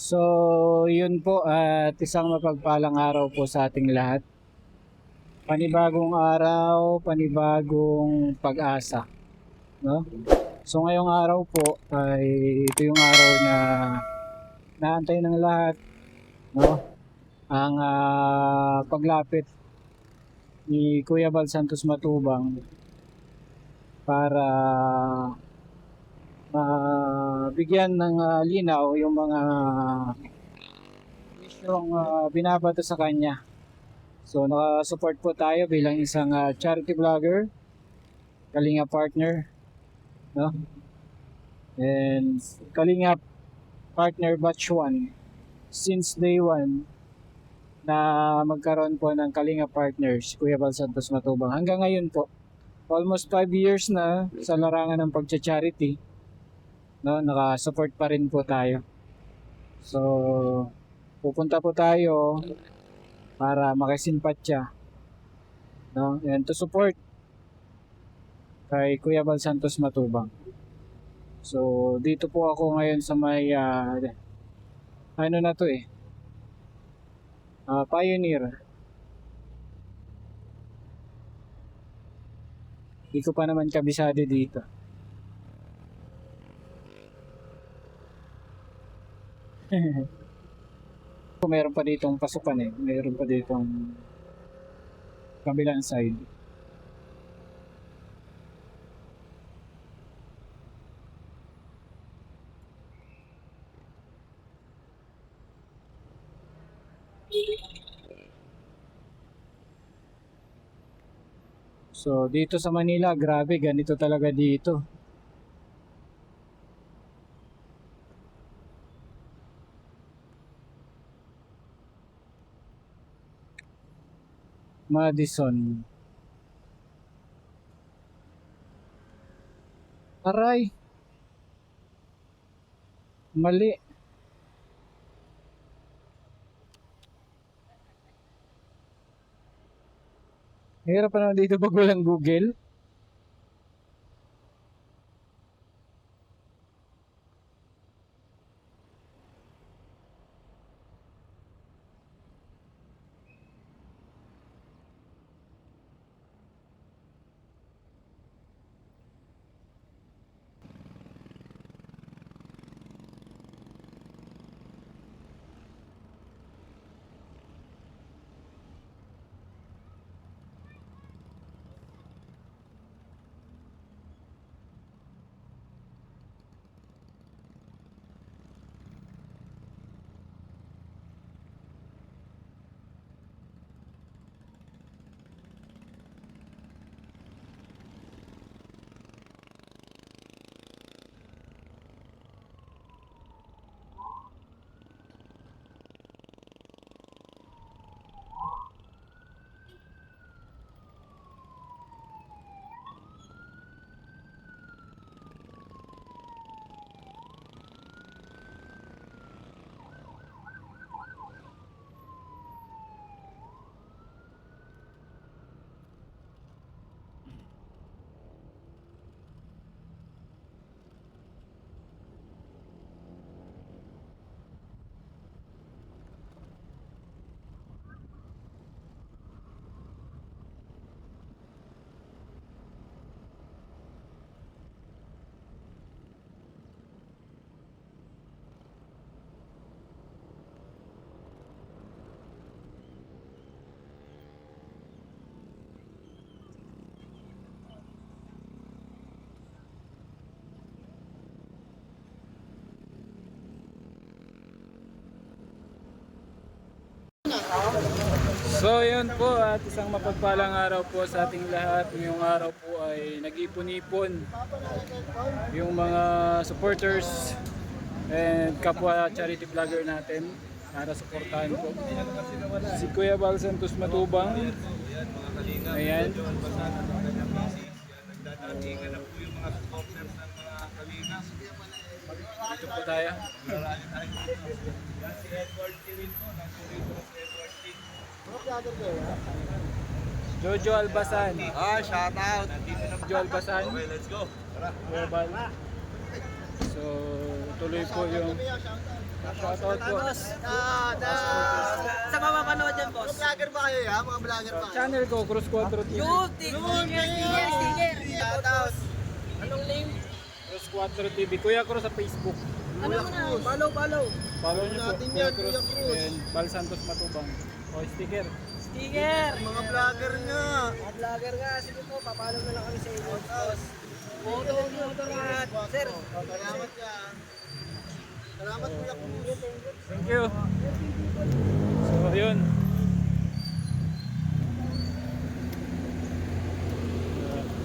So, yun po at isang mapagpalang araw po sa ating lahat. Panibagong araw, panibagong pag-asa, no? So, ngayong araw po ay ito yung araw na naantay ng lahat, no? Ang paglapit ni Kuya Bal Santos Matubang para bigyan ng linaw yung mga misyong binabato sa kanya. So naka-support po tayo bilang isang charity vlogger, Kalinga partner, no? And Kalinga partner batch 1 since day 1 na magkaroon po ng Kalinga partners, Kuya Bal Santos Matubang. Hanggang ngayon po, almost 5 years na sa larangan ng pagcha-charity, no? Naka-support pa rin po tayo. So pupunta po tayo para makisimpatya, no? And to support kay Kuya Bal Santos Matubang. So dito po ako ngayon sa may ano na to Pioneer. Hindi ko pa naman kabisado dito. Meron pa ditong pasukan meron pa ditong kabilang side. So dito sa Manila, grabe, ganito talaga dito. Madison. Aray. Mali. Hirap pa naman dito pag walang Google. So yun po at isang mapagpalang araw po sa ating lahat. Ngayong araw po ay nag-ipon-ipon yung mga supporters and kapwa charity vlogger natin para suportahan po si Kuya Bal Santos Matubang. Ayan. Dito po tayo. Jojo Albasan. Shout out. Jojo Albasan. Okay, let's go. Kuya Bal. So tuloy po yung Shoutout po. Sa mapapanood yan, boss. Vlogger ba kayo ya? Mga vlogger ba? Channel ko, Cross Quattro TV. Sticker. Shoutouts. Anong name? Cross Quattro TV. Kuya Cruz sa Facebook. Ano mo na? Follow. Follow niyo po. Natin Kuya yan, Cruz Kuya Cruz. and Bal Santos Matubang. O, sticker. Sticker. Mga vlogger nga. Mga vlogger nga. Sige po, papalo na lang kami sa inyo, boss. Motor. Sir. Salamat ya. Salamat Kuya Cruz. Thank you. So, yun.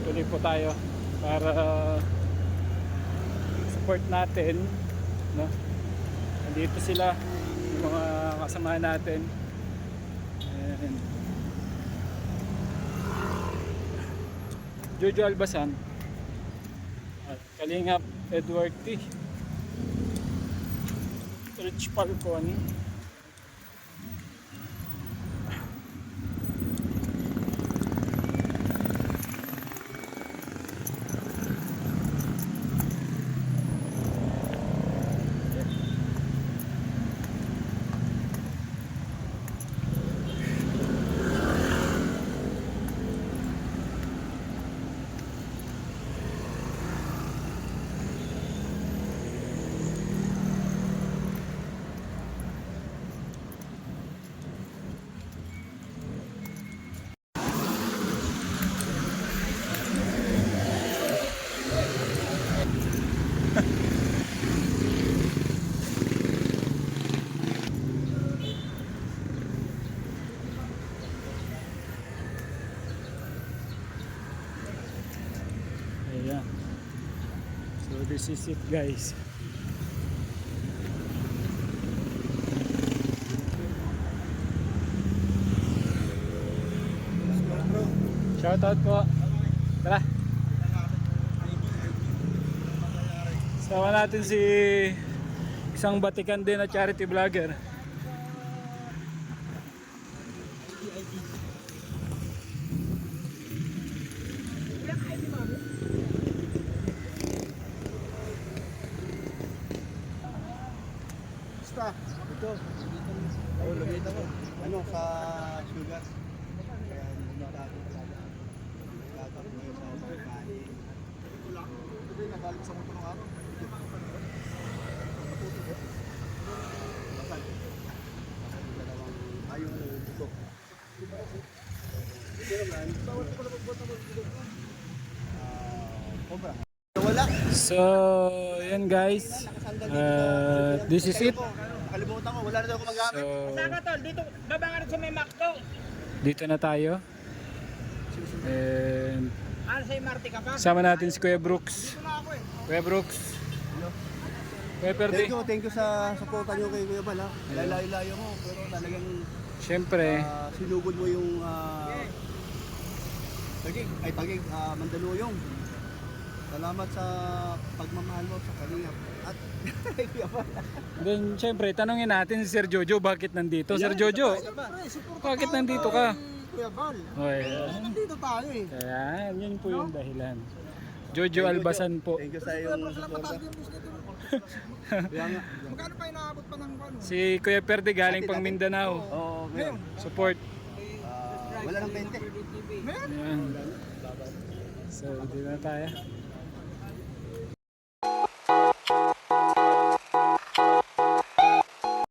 Tuloy po tayo para support natin, no? Nandito sila, yung mga kasama natin. And Jojo Albasan at Kalingap Edward T. Rich Falcon. Ayan. So this is it, guys. Shoutout po. Tara. Sama natin si isang batikan din na charity vlogger. Basta, ito. Oo, lagay ako. Ano, sa sugar. Kaya bumita ako talaga. Gagawin mo sa mga kain. Ito lang. Ito din, nagalit sa motor ng araw. Basag. Basag yung dalawang ayaw na buto. Ito naman, bawal ko pala magbuot ng buto. Cobra. Wala. So, yan guys. This is it. Nakalimutan ko, wala na daw ako magamit. So, Saka tol, dito, baba ka rin sa may McDo. dito na tayo. And Ano sa MRT ka pa? sama natin si Kuya Brooks. Kuya Brooks. Kuya Perdi. Thank you sa supportan nyo kay Kuya Bal ha. Layo-layo mo, pero talagang Siyempre, sinugod mo yung Tagig, Mandaluyong. Salamat sa pagmamahal mo sa Kalingap at kay Kuya Bal. then siyempre tanongin natin si Sir Jojo bakit nandito. Sir Jojo, bakit nandito ka? Kuya Bal. Okay. Nandito tayo eh. Kaya yun po yung dahilan. Jojo Albasan po. Thank you sa iyong suporta. Kaya nga. Magkano pa inaabot pa ng ano? Si Kuya Perdi galing pang Mindanao. Oo, ngayon. Support. Wala nang 20. Ayan. So, dito na tayo.